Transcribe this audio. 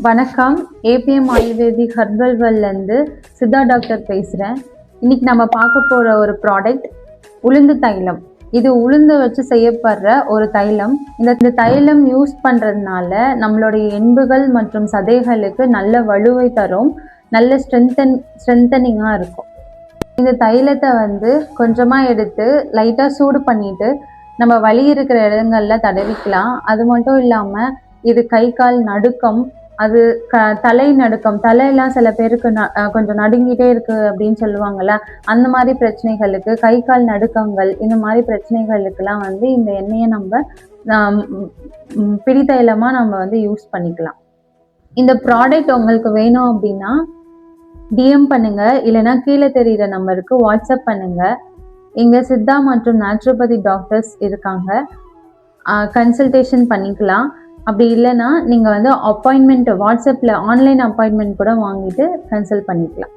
வணக்கம். ABM Ayurvedic herbal வெல்லேருந்து Siddha doctor பேசுகிறேன். இன்னைக்கு நம்ம பார்க்க போகிற ஒரு ப்ராடக்ட் உளுந்து தைலம். இது உளுந்து வச்சு செய்யப்படுற ஒரு தைலம். இந்த தைலம் யூஸ் பண்ணுறதுனால நம்மளுடைய எலும்புகள் மற்றும் சதைகளுக்கு நல்ல வலுவை தரும், நல்ல ஸ்ட்ரென்தனிங்காக இருக்கும். இந்த தைலத்தை கொஞ்சமாக எடுத்து லைட்டாக சூடு பண்ணிட்டு நம்ம வலி இருக்கிற இடங்கள்ல தடவிக்கலாம். அது மட்டும் இல்லாமல் இது கை கால் நடுக்கம், அது தலை நடுக்கம், தலையெல்லாம் சில பேருக்கு கொஞ்சம் நடுங்கிட்டே இருக்கு அப்படின்னு சொல்லுவாங்கல்ல, அந்த மாதிரி பிரச்சனைகளுக்கு, கை கால் நடுக்கங்கள், இந்த மாதிரி பிரச்சனைகளுக்கெல்லாம் இந்த எண்ணெயை நம்ம பிடித்தைலமா நம்ம யூஸ் பண்ணிக்கலாம். இந்த ப்ராடக்ட் உங்களுக்கு வேணும் அப்படின்னா டிஎம் பண்ணுங்க, இல்லைன்னா கீழே தெரியுற நம்பருக்கு வாட்ஸ்அப் பண்ணுங்க. இங்க சித்தா மற்றும் நேச்சுரோபதி டாக்டர்ஸ் இருக்காங்க, கன்சல்டேஷன் பண்ணிக்கலாம். அப்படி இல்லைன்னா நீங்கள் அப்பாயின்மெண்ட் வாட்ஸ்அப்பில் ஆன்லைன் அப்பாயின்மெண்ட் கூட வாங்கிட்டு கன்சல்ட் பண்ணிக்கலாம்.